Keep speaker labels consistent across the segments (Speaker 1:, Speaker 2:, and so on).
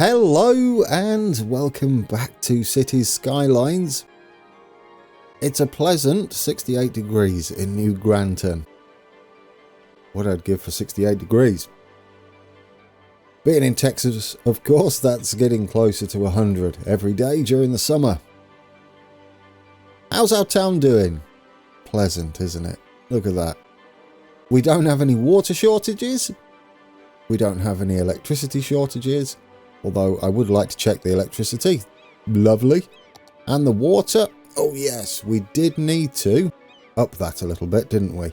Speaker 1: Hello and welcome back to Cities Skylines. It's a pleasant 68 degrees in New Granton. What I'd give for 68 degrees. Being in Texas, of course, that's getting closer to 100 every day during the summer. How's our town doing? Pleasant, isn't it? Look at that. We don't have any water shortages. We don't have any electricity shortages. Although I would like to check the electricity. Lovely. And the water. Oh yes, we did need to up that a little bit, didn't we?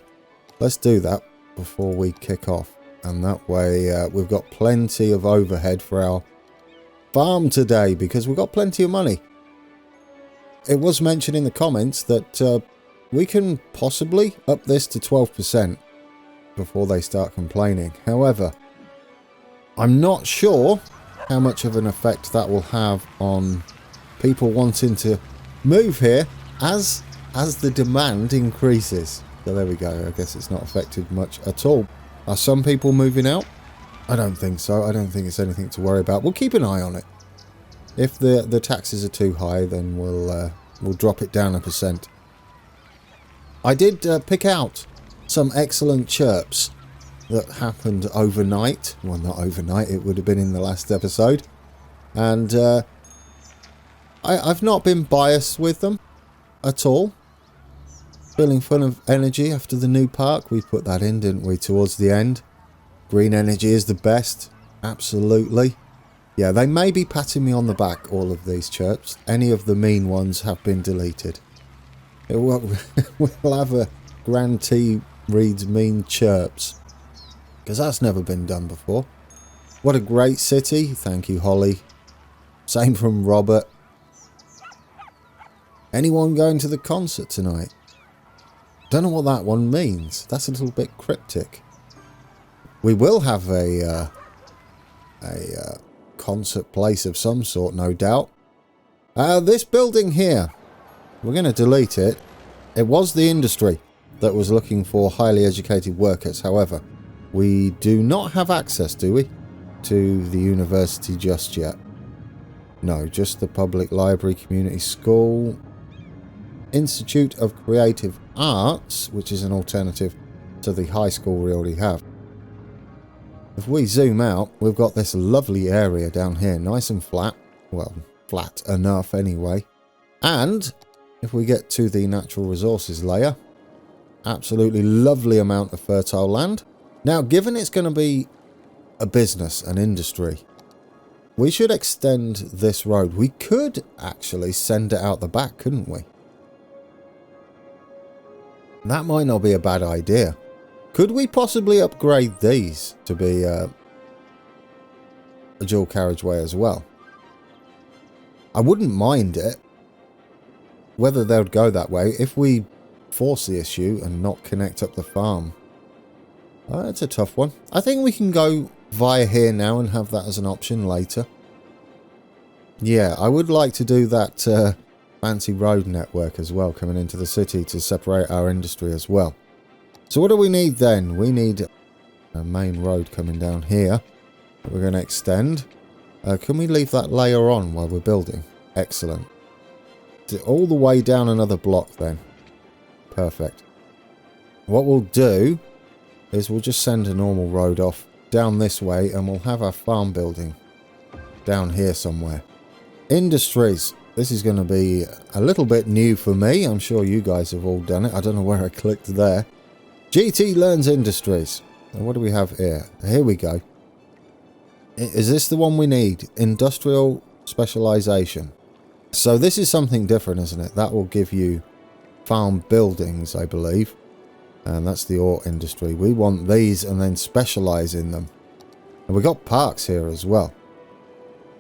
Speaker 1: Let's do that before we kick off. And that way we've got plenty of overhead for our farm today because we've got plenty of money. It was mentioned in the comments that we can possibly up this to 12% before they start complaining. However, I'm not sure how much of an effect that will have on people wanting to move here as the demand increases. So there we go. I guess it's not affected much at all. Are some people moving out? I don't think so. I don't think it's anything to worry about. We'll keep an eye on it. If the taxes are too high, then we'll drop it down 1%. I did pick out some excellent chirps that happened overnight. Well, not overnight. It would have been in the last episode. And I've not been biased with them at all. Feeling full of energy after the new park. We put that in, didn't we, towards the end. Green energy is the best. Absolutely. Yeah, they may be patting me on the back, all of these chirps. Any of the mean ones have been deleted. We'll have a Grand T reads mean chirps. Because that's never been done before. What a great city. Thank you, Holly. Same from Robert. Anyone going to the concert tonight? Don't know what that one means. That's a little bit cryptic. We will have a concert place of some sort, no doubt. This building here, we're going to delete it. It was the industry that was looking for highly educated workers. However, we do not have access, do we, to the university just yet? No, just the public library, community school, Institute of Creative Arts, which is an alternative to the high school we already have. If we zoom out, we've got this lovely area down here, nice and flat. Well, flat enough anyway. And if we get to the natural resources layer, absolutely lovely amount of fertile land. Now, given it's going to be a business, an industry, we should extend this road. We could actually send it out the back, couldn't we? That might not be a bad idea. Could we possibly upgrade these to be a dual carriageway as well? I wouldn't mind it. Whether they would go that way, if we force the issue and not connect up the farm. That's a tough one. I think we can go via here now and have that as an option later. Yeah, I would like to do that fancy road network as well, coming into the city to separate our industry as well. So what do we need then? We need a main road coming down here that we're going to extend. Can we leave that layer on while we're building? Excellent. All the way down another block then. Perfect. What we'll do is we'll just send a normal road off down this way and we'll have our farm building down here somewhere. Industries. This is going to be a little bit new for me. I'm sure you guys have all done it. I don't know where I clicked there. GT Learns Industries. And what do we have here? Here we go. Is this the one we need? Industrial specialization. So this is something different, isn't it? That will give you farm buildings, I believe. And that's the ore industry. We want these and then specialize in them. And we've got parks here as well.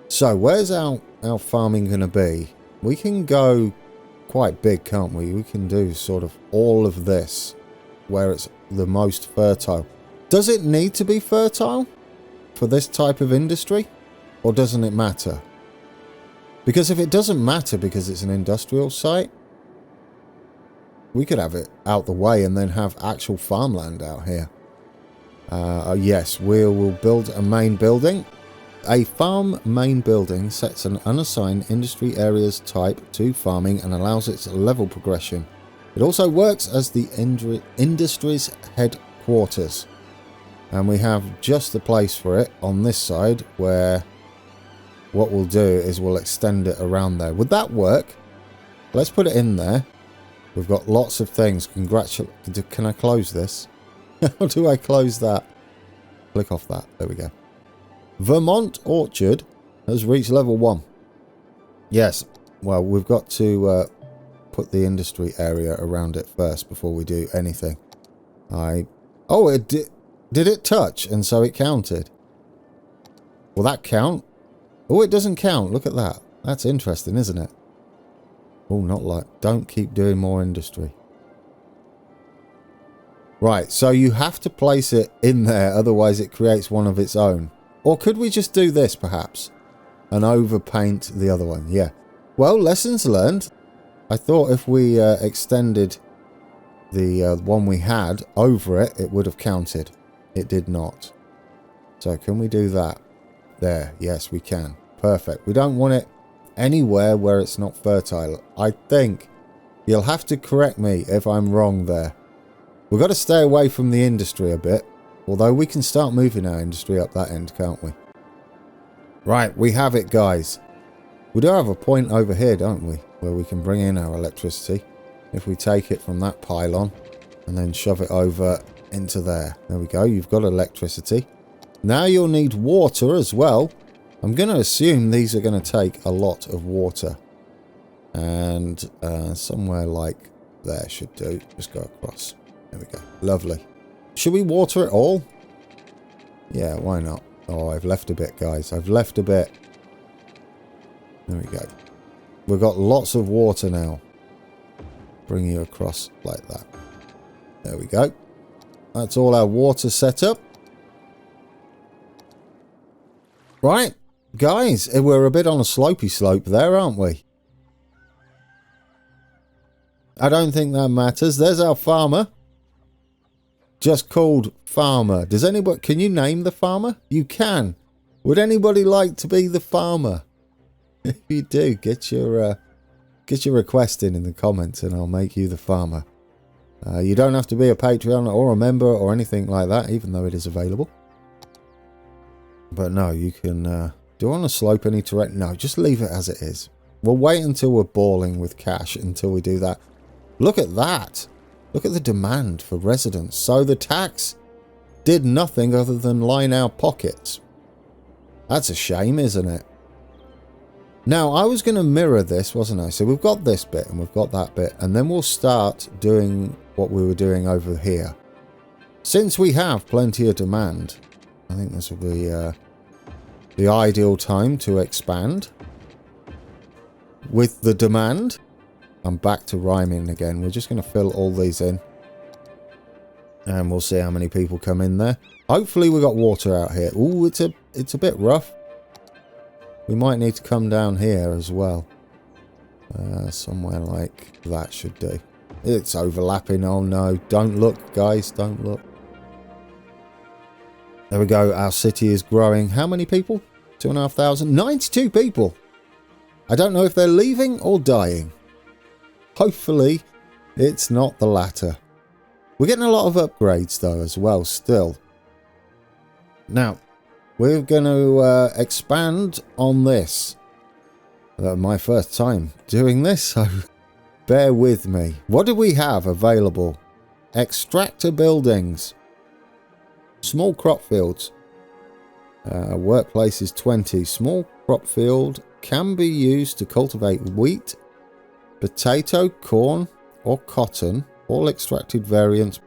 Speaker 1: So where's our farming going to be? We can go quite big, can't we? We can do sort of all of this where it's the most fertile. Does it need to be fertile for this type of industry? Or doesn't it matter? Because if it doesn't matter because it's an industrial site, we could have it out the way and then have actual farmland out here. Yes, we will build a main building. A farm main building sets an unassigned industry areas type to farming and allows its level progression. It also works as the industry's headquarters. And we have just the place for it on this side, where what we'll do is we'll extend it around there. Would that work? Let's put it in there. We've got lots of things. Can I close this? How do I close that? Click off that. There we go. Vermont Orchard has reached level 1. Yes. Well, we've got to put the industry area around it first before we do anything. Oh, it did. Did it touch? And so it counted. Will that count? Oh, it doesn't count. Look at that. That's interesting, isn't it? Oh, not like... Don't keep doing more industry. Right, so you have to place it in there, otherwise it creates one of its own. Or could we just do this, perhaps? And overpaint the other one? Yeah. Well, lessons learned. I thought if we extended the one we had over it, it would have counted. It did not. So can we do that? There. Yes, we can. Perfect. We don't want it anywhere where it's not fertile. I think you'll have to correct me if I'm wrong there. We've got to stay away from the industry a bit. Although we can start moving our industry up that end, can't we? Right, we have it, guys. We do have a point over here, don't we? Where we can bring in our electricity. If we take it from that pylon and then shove it over into there. There we go. You've got electricity. Now you'll need water as well. I'm going to assume these are going to take a lot of water. And somewhere like there should do. Just go across. There we go. Lovely. Should we water it all? Yeah, why not? Oh, I've left a bit, guys. I've left a bit. There we go. We've got lots of water now. Bring you across like that. There we go. That's all our water set up. Right, guys, we're a bit on a slopey slope there, aren't we? I don't think that matters. There's our farmer. Just called farmer. Does anybody... Can you name the farmer? You can. Would anybody like to be the farmer? If you do, get your request in the comments and I'll make you the farmer. You don't have to be a Patreon or a member or anything like that, even though it is available. But no, you can... do you want to slope any terrain? No, just leave it as it is. We'll wait until we're balling with cash until we do that. Look at that. Look at the demand for residents. So the tax did nothing other than line our pockets. That's a shame, isn't it? Now, I was going to mirror this, wasn't I? So we've got this bit and we've got that bit. And then we'll start doing what we were doing over here. Since we have plenty of demand, I think this will be the ideal time to expand. With the demand... I'm back to rhyming again. We're just going to fill all these in. And we'll see how many people come in there. Hopefully we got water out here. Ooh, it's a bit rough. We might need to come down here as well. Somewhere like that should do. It's overlapping. Oh no. Don't look, guys. Don't look. There we go. Our city is growing. How many people? 2,500. 92 people. I don't know if they're leaving or dying. Hopefully, it's not the latter. We're getting a lot of upgrades, though, as well, still. Now, we're going to expand on this. My first time doing this, so bear with me. What do we have available? Extractor buildings. Small crop fields. Workplace is 20. Small crop field can be used to cultivate wheat, potato, corn, or cotton. All extracted variants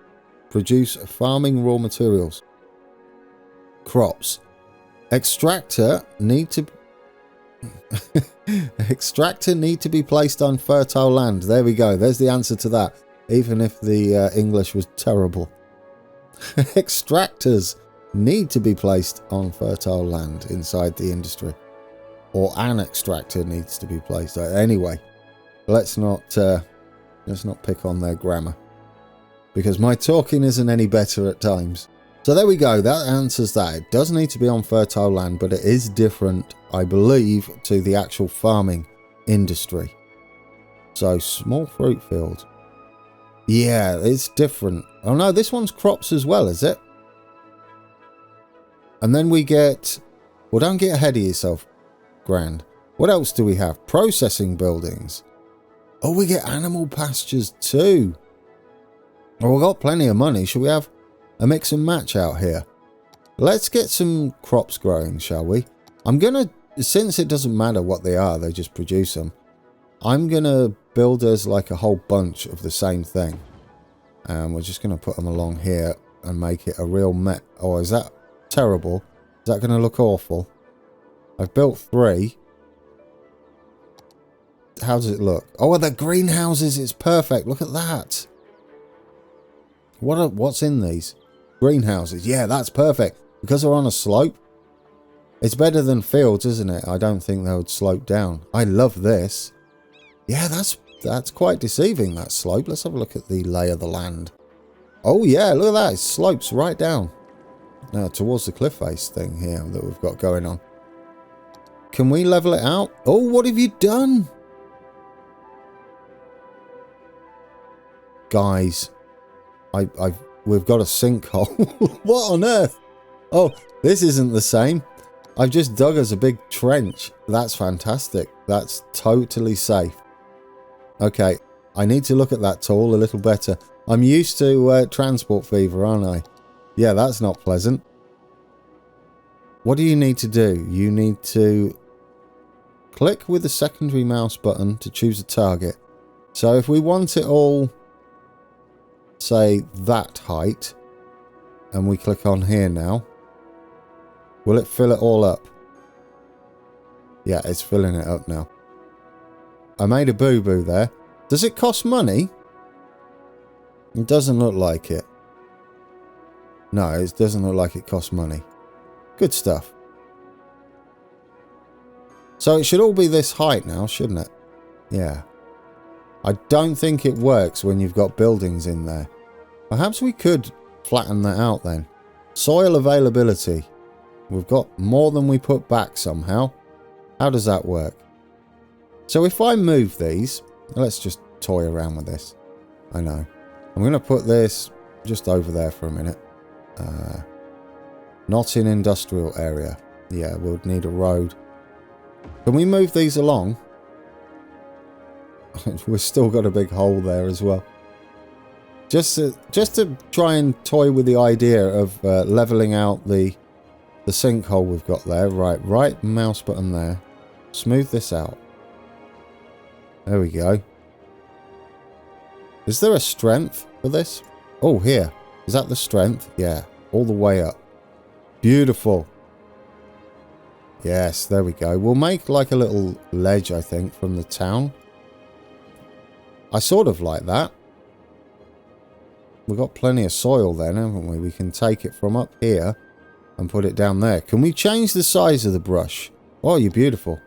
Speaker 1: produce farming raw materials. Crops. Extractor need to be placed on fertile land. There we go. There's the answer to that. Even if the English was terrible. Extractors need to be placed on fertile land inside the industry. Or an extractor needs to be placed. Anyway. Let's not pick on their grammar, because my talking isn't any better at times. So there we go. That answers that. It does need to be on fertile land, but it is different, I believe, to the actual farming industry. So small fruit field. Yeah, it's different. Oh no, this one's crops as well, is it? And then we get... Well, don't get ahead of yourself, Grand. What else do we have? Processing buildings. Oh, we get animal pastures too. Well, we've got plenty of money. Should we have a mix and match out here? Let's get some crops growing, shall we? I'm going to, since it doesn't matter what they are, they just produce them. I'm going to build us like a whole bunch of the same thing. And we're just going to put them along here and make it a real Oh, is that terrible? Is that going to look awful? I've built 3. How does it look? Oh, the greenhouses. It's perfect. Look at that. What's in these? Greenhouses. Yeah, that's perfect. Because they're on a slope. It's better than fields, isn't it? I don't think they would slope down. I love this. Yeah, that's quite deceiving, that slope. Let's have a look at the lay of the land. Oh, yeah, look at that. It slopes right down. Now, towards the cliff face thing here that we've got going on. Can we level it out? Oh, what have you done? Guys, we've got a sinkhole. What on earth? Oh, this isn't the same. I've just dug us a big trench. That's fantastic. That's totally safe. Okay, I need to look at that tool a little better. I'm used to transport fever, aren't I? Yeah, that's not pleasant. What do you need to do? You need to click with the secondary mouse button to choose a target. So if we want it all, say, that height, and we click on here now, will it fill it all up? Yeah, it's filling it up now. I made a boo-boo there. Does it cost money? It doesn't look like it. No, it doesn't look like it costs money. Good stuff. So it should all be this height now, shouldn't it? Yeah. I don't think it works when you've got buildings in there. Perhaps we could flatten that out then. Soil availability. We've got more than we put back somehow. How does that work? So if I move these, let's just toy around with this. I know. I'm going to put this just over there for a minute. Not in industrial area. Yeah, we'll need a road. Can we move these along? We've still got a big hole there as well. Just to try and toy with the idea of leveling out the sinkhole we've got there. Right mouse button there. Smooth this out. There we go. Is there a strength for this? Oh, here. Is that the strength? Yeah. All the way up. Beautiful. Yes, there we go. We'll make like a little ledge, I think, from the town. I sort of like that. We've got plenty of soil then, haven't we? We can take it from up here and put it down there. Can we change the size of the brush? Oh, you're beautiful.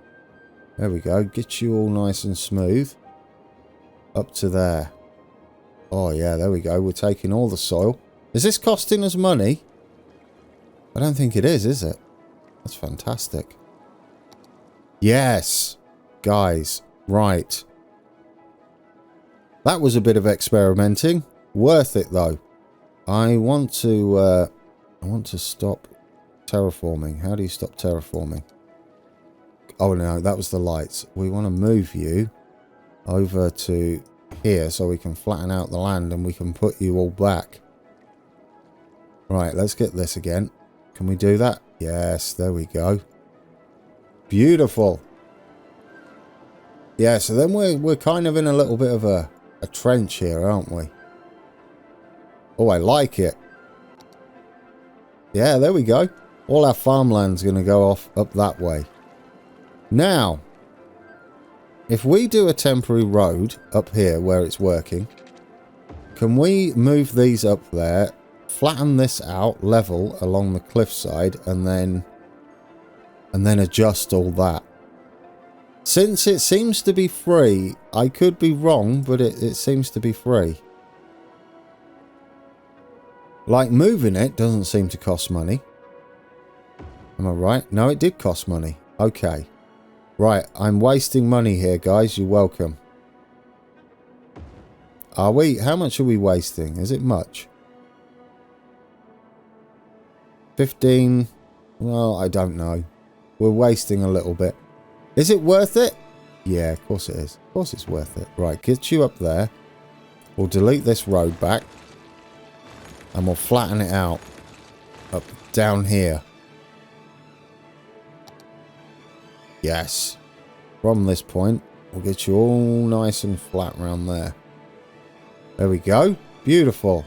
Speaker 1: There we go. Get you all nice and smooth. Up to there. Oh, yeah, there we go. We're taking all the soil. Is this costing us money? I don't think it is it? That's fantastic. Yes. Guys, right. That was a bit of experimenting. Worth it, though. I want to stop terraforming. How do you stop terraforming? Oh, no, that was the lights. We want to move you over to here so we can flatten out the land and we can put you all back. Right, let's get this again. Can we do that? Yes, there we go. Beautiful. Yeah, so then we're kind of in a little bit of a trench here, aren't we? Oh, I like it. Yeah, there we go. All our farmland's going to go off up that way. Now, if we do a temporary road up here where it's working, can we move these up there, flatten this out, level along the cliffside, and then adjust all that? Since it seems to be free, I could be wrong, but it seems to be free. Like, moving it doesn't seem to cost money. Am I right? No, it did cost money. Okay. Right, I'm wasting money here, guys. You're welcome. Are we? How much are we wasting? Is it much? 15. Well, I don't know. We're wasting a little bit. Is it worth it? Yeah, of course it is. Of course it's worth it. Right, get you up there. We'll delete this road back. And we'll flatten it out. Up down here. Yes. From this point, we'll get you all nice and flat around there. There we go. Beautiful.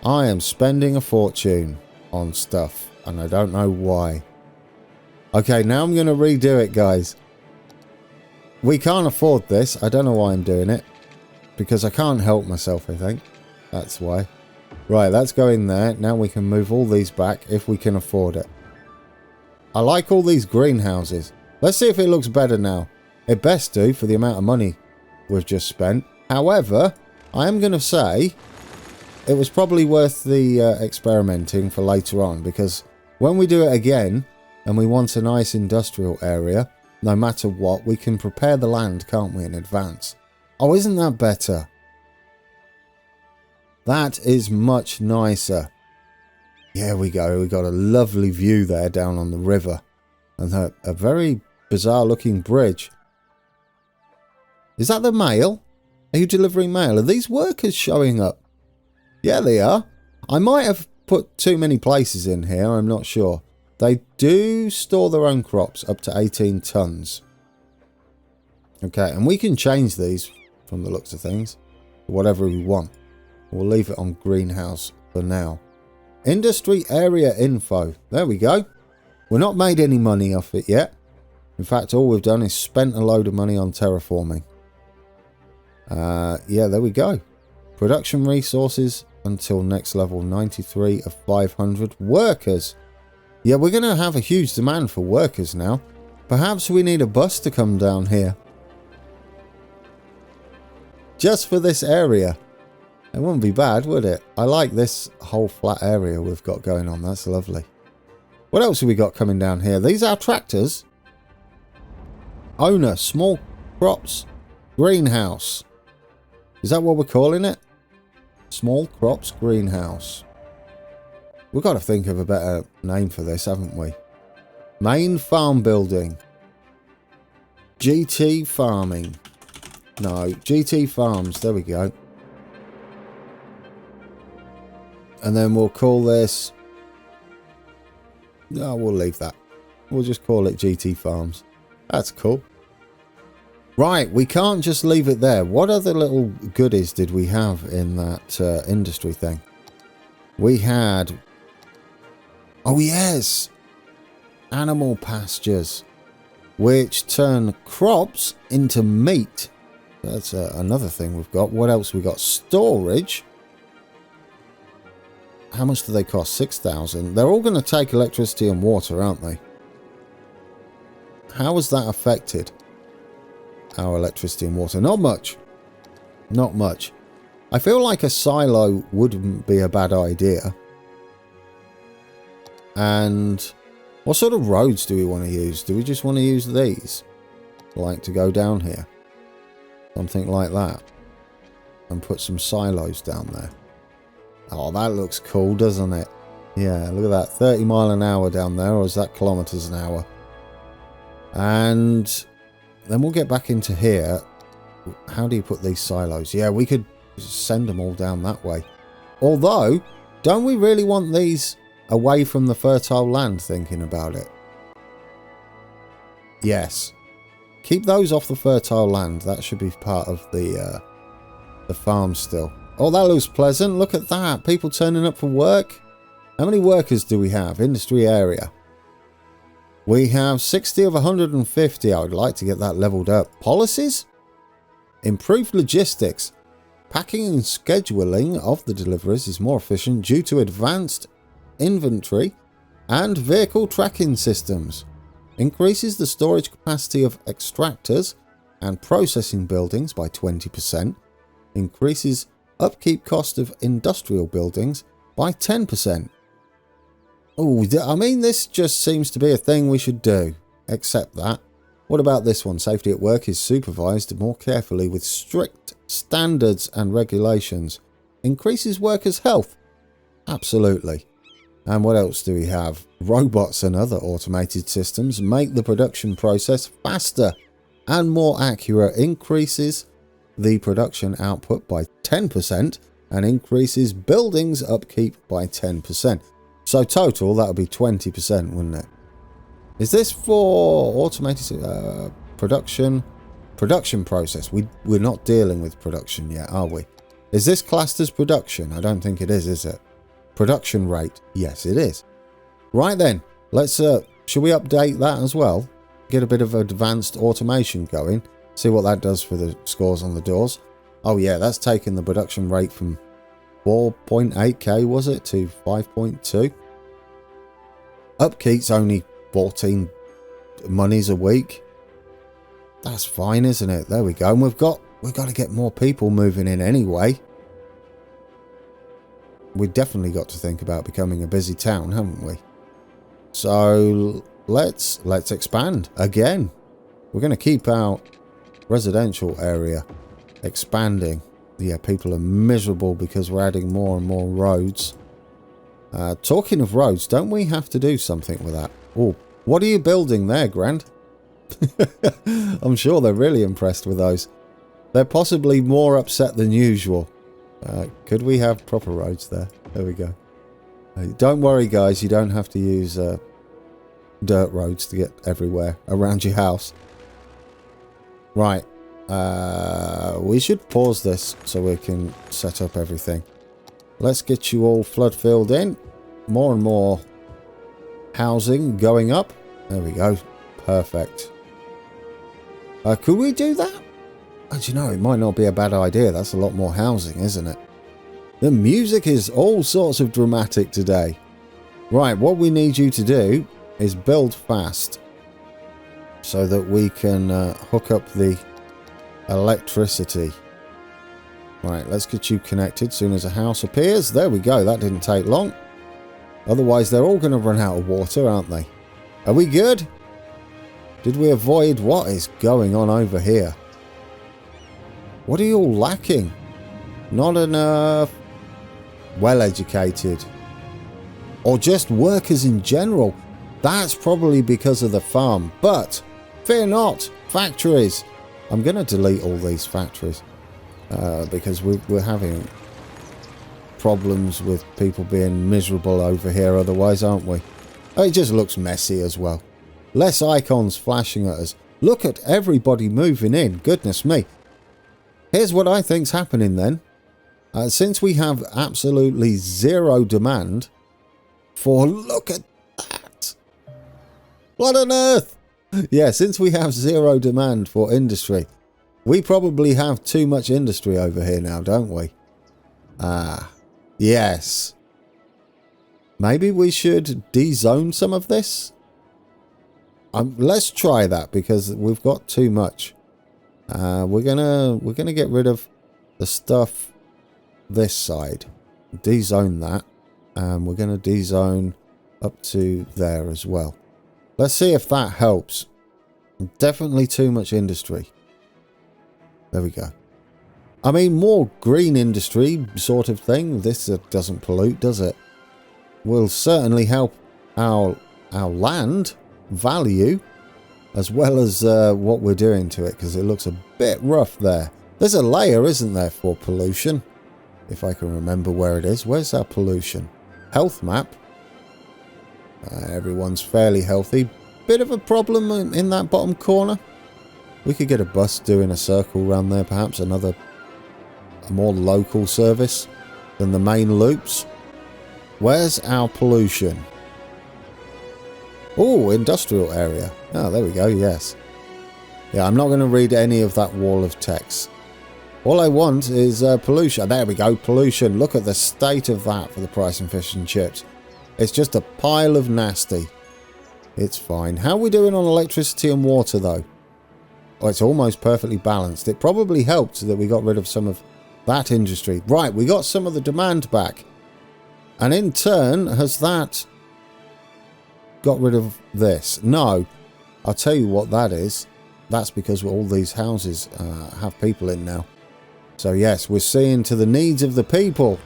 Speaker 1: I am spending a fortune on stuff. And I don't know why. Okay, now I'm going to redo it, guys. We can't afford this. I don't know why I'm doing it. Because I can't help myself, I think. That's why. Right, that's going there. Now we can move all these back if we can afford it. I like all these greenhouses. Let's see if it looks better now. It best do for the amount of money we've just spent. However, I am going to say it was probably worth the experimenting for later on. Because when we do it again and we want a nice industrial area, no matter what, we can prepare the land, can't we, in advance? Oh, isn't that better? That is much nicer. Here we go. We got a lovely view there down on the river. And a very bizarre looking bridge. Is that the mail? Are you delivering mail? Are these workers showing up? Yeah, they are. I might have put too many places in here. I'm not sure. They do store their own crops up to 18 tons. Okay, and we can change these from the looks of things. Whatever we want. We'll leave it on greenhouse for now. Industry area info. There we go. We're not made any money off it yet. In fact, all we've done is spent a load of money on terraforming. Yeah, there we go. Production resources until next level 93 of 500. Workers. Yeah, we're going to have a huge demand for workers now. Perhaps we need a bus to come down here. Just for this area. It wouldn't be bad, would it? I like this whole flat area we've got going on. That's lovely. What else have we got coming down here? These are tractors. Owner, small crops, greenhouse. Is that what we're calling it? Small crops greenhouse. We've got to think of a better name for this, haven't we? Main farm building. GT farming. No, GT farms. There we go. And then we'll call this... No, we'll leave that. We'll just call it GT Farms. That's cool. Right, we can't just leave it there. What other little goodies did we have in that industry thing? We had... Oh, yes! Animal pastures. Which turn crops into meat. That's another thing we've got. What else we got? Storage. How much do they cost? 6,000. They're all going to take electricity and water, aren't they? How has that affected our electricity and water? Not much. Not much. I feel like a silo wouldn't be a bad idea. And what sort of roads do we want to use? Do we just want to use these? Like to go down here? Something like that. And put some silos down there. Oh, that looks cool, doesn't it? Yeah, look at that. 30 mile an hour down there, or is that kilometers an hour? And then we'll get back into here. How do you put these silos? Yeah, we could send them all down that way. Although, don't we really want these away from the fertile land, thinking about it? Yes. Keep those off the fertile land. That should be part of the farm still. Oh, that looks pleasant. Look at that. People turning up for work. How many workers do we have? Industry area. We have 60 of 150. I would like to get that leveled up. Policies? Improved logistics. Packing and scheduling of the deliveries is more efficient due to advanced inventory and vehicle tracking systems. Increases the storage capacity of extractors and processing buildings by 20%. Increases upkeep cost of industrial buildings by 10%. Oh, I mean, this just seems to be a thing we should do. Accept that. What about this one? Safety at work is supervised more carefully with strict standards and regulations. Increases workers' health. Absolutely. And what else do we have? Robots and other automated systems make the production process faster and more accurate. Increases the production output by 10% and increases buildings upkeep by 10%. So total, that would be 20%, wouldn't it? Is this for automated production process? We're not dealing with production yet, are we? Is this classed as production? I don't think it is it? Production rate? Yes, it is. Right then, let's should we update that as well? Get a bit of advanced automation going. See what that does for the scores on the doors. Oh yeah, that's taken the production rate from 4.8k, was it, to 5.2. Upkeep's only 14 monies a week. That's fine, isn't it? There we go. And we've got to get more people moving in anyway. We've definitely got to think about becoming a busy town, haven't we? So let's expand again. We're going to keep our residential area expanding. Yeah, people are miserable because we're adding more and more roads. Talking of roads, don't we have to do something with that? Oh, what are you building there, Grand? I'm sure they're really impressed with those. They're possibly more upset than usual. Could we have proper roads there? There we go. Don't worry, guys. You don't have to use dirt roads to get everywhere around your house. Right. We should pause this so we can set up everything. Let's get you all flood filled in. More and more housing going up. There we go. Perfect. Could we do that? Do you know, it might not be a bad idea. That's a lot more housing, isn't it? The music is all sorts of dramatic today. Right, what we need you to do is build fast so that we can hook up the electricity. Right, let's get you connected as soon as a house appears. There we go. That didn't take long. Otherwise, they're all going to run out of water, aren't they? Are we good? Did we avoid what is going on over here? What are you all lacking? Not enough well-educated. Or just workers in general. That's probably because of the farm. But fear not, factories. I'm going to delete all these factories because we're having problems with people being miserable over here otherwise, aren't we? It just looks messy as well. Less icons flashing at us. Look at everybody moving in. Goodness me. Here's what I think's happening then. Since we have absolutely zero demand for... Look at that! What on earth? Yeah, since we have zero demand for industry, we probably have too much industry over here now, don't we? Yes. Maybe we should dezone some of this? Let's try that because we've got too much. We're gonna get rid of the stuff this side. Dezone that. We're gonna dezone up to there as well. Let's see if that helps. Definitely too much industry. There we go. I mean, more green industry sort of thing. This doesn't pollute, does it? Will certainly help our land value as well as what we're doing to it, because it looks a bit rough there. There's a layer, isn't there, for pollution? If I can remember where it is. Where's our pollution? Health map. Everyone's fairly healthy. Bit of a problem in that bottom corner. We could get a bus doing a circle around there, perhaps a more local service than the main loops. Where's our pollution? Oh, industrial area. Oh, there we go, yes. Yeah, I'm not going to read any of that wall of text. All I want is pollution. There we go, pollution. Look at the state of that for the price and fish and chips. It's just a pile of nasty. It's fine. How are we doing on electricity and water, though? Oh, it's almost perfectly balanced. It probably helped that we got rid of some of that industry. Right, we got some of the demand back. And in turn, has that got rid of this? No. I'll tell you what that is. That's because all these houses have people in now. So yes, we're seeing to the needs of the people.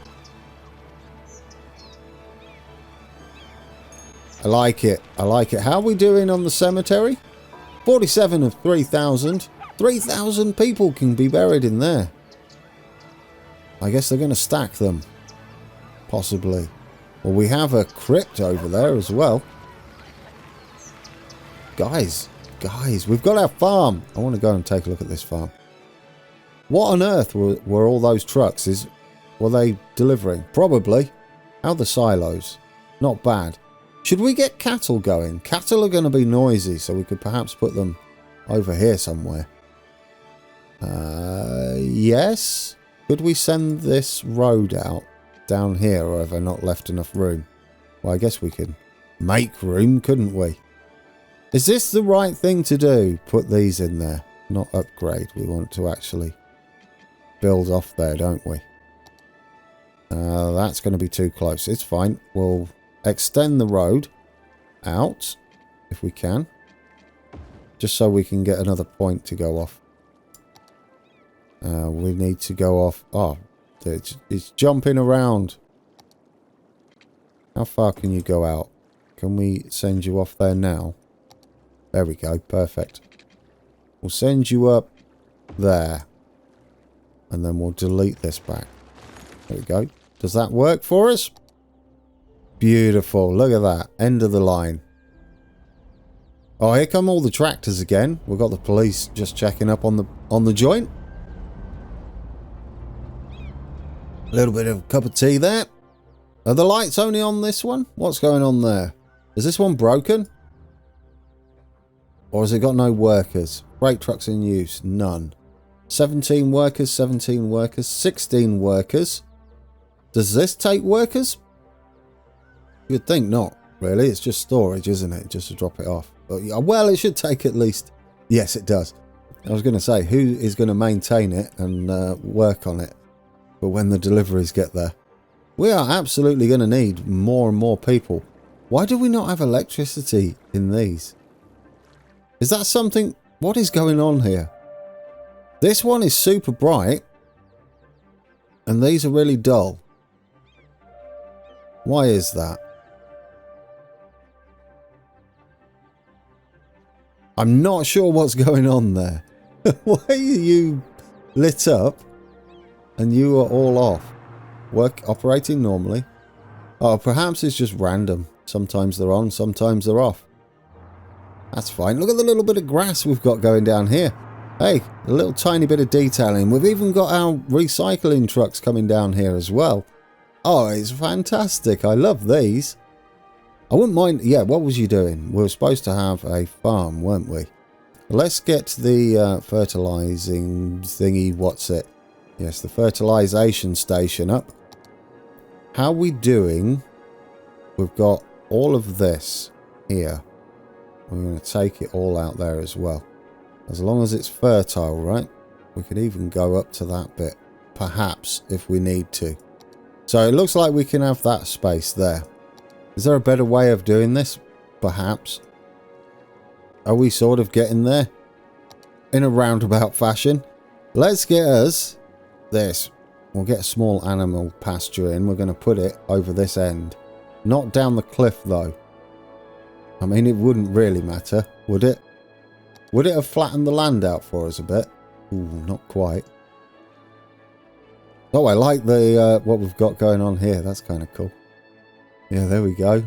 Speaker 1: I like it. I like it. How are we doing on the cemetery? 47 of 3,000. 3,000 people can be buried in there. I guess they're going to stack them. Possibly. Well, we have a crypt over there as well. Guys, we've got our farm. I want to go and take a look at this farm. What on earth were all those trucks? Were they delivering? Probably. How are the silos? Not bad. Should we get cattle going? Cattle are going to be noisy, so we could perhaps put them over here somewhere. Yes. Could we send this road out down here, or have I not left enough room? Well, I guess we could make room, couldn't we? Is this the right thing to do? Put these in there, not upgrade. We want to actually build off there, don't we? That's going to be too close. It's fine. We'll extend the road out if we can, just so we can get another point to go off. We need to go off. Oh, it's jumping around. How far can you go out? Can we send you off there now? There we go. Perfect. We'll send you up there. And then we'll delete this back. There we go. Does that work for us? Beautiful. Look at that. End of the line. Oh, here come all the tractors again. We've got the police just checking up on the joint. A little bit of a cup of tea there. Are the lights only on this one? What's going on there? Is this one broken? Or has it got no workers? Freight trucks in use? None. 17 workers, 17 workers, 16 workers. Does this take workers? You'd think not, really. It's just storage, isn't it? Just to drop it off. But, well, it should take at least... Yes, it does. I was going to say, who is going to maintain it and work on it? But when the deliveries get there, we are absolutely going to need more and more people. Why do we not have electricity in these? Is that something... What is going on here? This one is super bright. And these are really dull. Why is that? I'm not sure what's going on there. Why are you lit up and you are all off? Operating normally. Oh, perhaps it's just random. Sometimes they're on, sometimes they're off. That's fine. Look at the little bit of grass we've got going down here. Hey, a little tiny bit of detailing. We've even got our recycling trucks coming down here as well. Oh, it's fantastic. I love these. I wouldn't mind... Yeah, what was you doing? We were supposed to have a farm, weren't we? Let's get the fertilizing thingy. What's it? Yes, the fertilization station up. How are we doing? We've got all of this here. We're going to take it all out there as well. As long as it's fertile, right? We could even go up to that bit. Perhaps, if we need to. So it looks like we can have that space there. Is there a better way of doing this? Perhaps. Are we sort of getting there? In a roundabout fashion. Let's get us this. We'll get a small animal pasture in. We're going to put it over this end. Not down the cliff, though. I mean, it wouldn't really matter, would it? Would it have flattened the land out for us a bit? Ooh, not quite. Oh, I like the what we've got going on here. That's kind of cool. Yeah, there we go.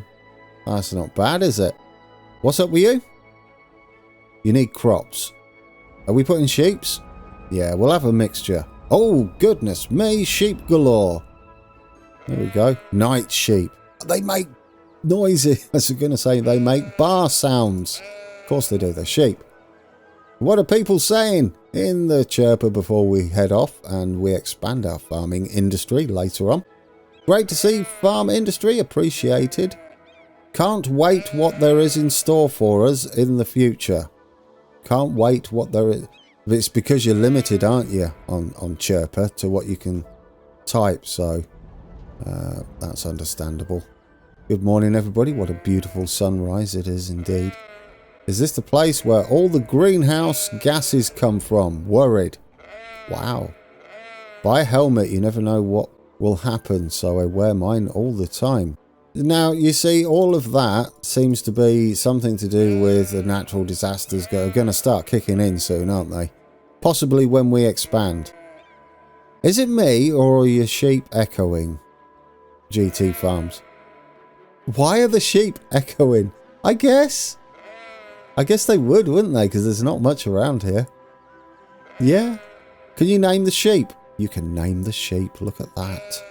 Speaker 1: That's not bad, is it? What's up with you? You need crops. Are we putting sheeps? Yeah, we'll have a mixture. Oh, goodness me, sheep galore. There we go. Night sheep. They make noisy. I was going to say they make bar sounds. Of course they do. They're sheep. What are people saying in the chirper before we head off and we expand our farming industry later on? Great to see farm industry appreciated. Can't wait what there is in store for us in the future. Can't wait what there is. It's because you're limited, aren't you, on chirper to what you can type. So That's understandable. Good morning, everybody. What a beautiful sunrise it is indeed. Is this the place where all the greenhouse gases come from? Worried. Wow. Buy a helmet. You never know what will happen, so I wear mine all the time. Now, you see, all of that seems to be something to do with the natural disasters that are going to start kicking in soon, aren't they? Possibly when we expand. Is it me, or are your sheep echoing? GT Farms. Why are the sheep echoing? I guess they would, wouldn't they? Because there's not much around here. Yeah. Can you name the sheep? You can name the sheep. Look at that.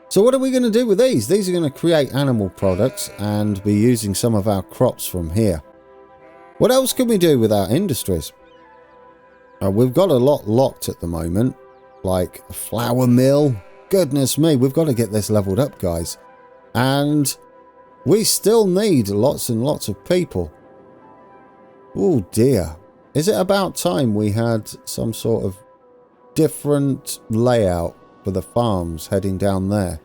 Speaker 1: So what are we going to do with these? These are going to create animal products and be using some of our crops from here. What else can we do with our industries? We've got a lot locked at the moment. Like a flour mill. Goodness me, we've got to get this leveled up, guys. And we still need lots and lots of people. Oh dear. Is it about time we had some sort of different layout for the farms heading down there?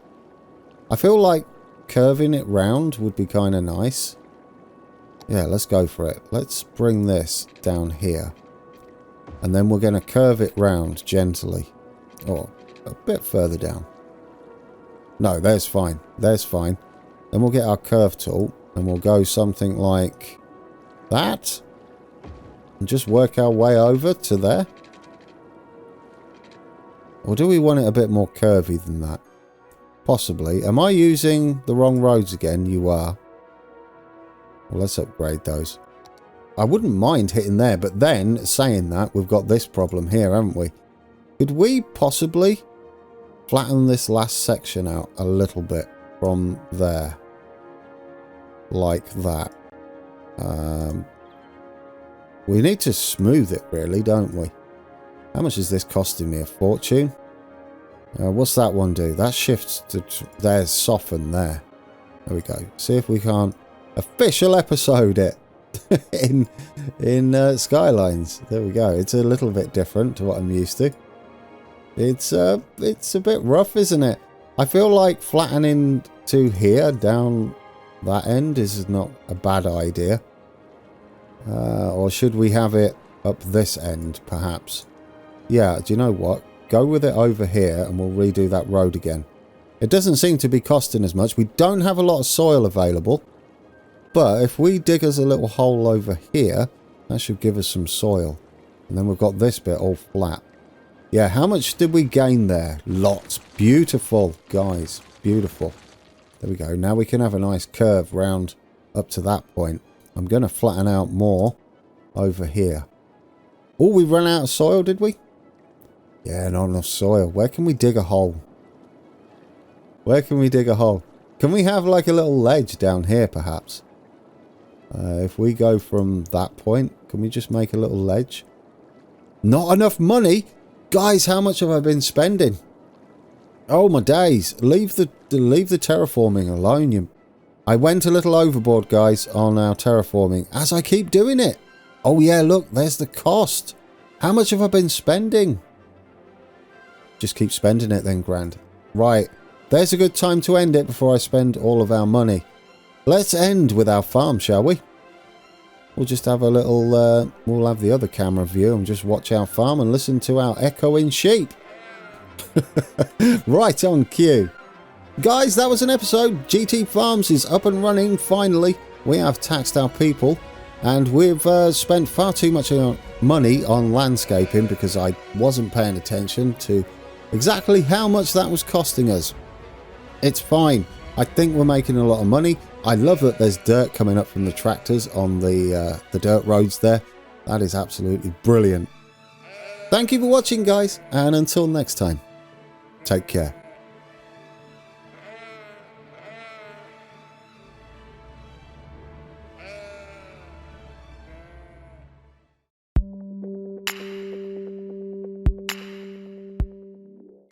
Speaker 1: I feel like curving it round would be kind of nice. Yeah, let's go for it. Let's bring this down here. And then we're going to curve it round gently. Or a bit further down. No, there's fine. There's fine. Then we'll get our curve tool and we'll go something like that. And just work our way over to there. Or do we want it a bit more curvy than that? Possibly. Am I using the wrong roads again? You are. Well, let's upgrade those. I wouldn't mind hitting there, but then, saying that, we've got this problem here, haven't we? Could we possibly flatten this last section out a little bit from there? Like that. We need to smooth it, really, don't we? How much is this costing me? A fortune? What's that one do? That shifts to... There's soften there. There we go. See if we can't official episode it in Skylines. There we go. It's a little bit different to what I'm used to. It's a bit rough, isn't it? I feel like flattening to here down that end is not a bad idea. Or should we have it up this end, perhaps? Yeah, do you know what? Go with it over here and we'll redo that road again. It doesn't seem to be costing as much. We don't have a lot of soil available. But if we dig us a little hole over here, that should give us some soil. And then we've got this bit all flat. Yeah, how much did we gain there? Lots. Beautiful, guys. Beautiful. There we go. Now we can have a nice curve round up to that point. I'm going to flatten out more over here. Oh, we ran out of soil, did we? Yeah, not enough soil. Where can we dig a hole? Where can we dig a hole? Can we have like a little ledge down here, perhaps? If we go from that point, can we just make a little ledge? Not enough money? Guys, how much have I been spending? Oh, my days. Leave the terraforming alone. I went a little overboard, guys, on our terraforming, as I keep doing it. Oh, yeah, look, there's the cost. How much have I been spending? Just keep spending it then, Grand. Right, there's a good time to end it before I spend all of our money. Let's end with our farm, shall we? We'll just have a little, we'll have the other camera view and just watch our farm and listen to our echoing sheep. Right on cue. Guys, that was an episode. GT Farms is up and running, finally. We have taxed our people and we've spent far too much money on landscaping because I wasn't paying attention to exactly how much that was costing us. It's fine. I think we're making a lot of money. I love that there's dirt coming up from the tractors on the dirt roads there. That is absolutely brilliant. Thank you for watching, guys, and until next time, take care.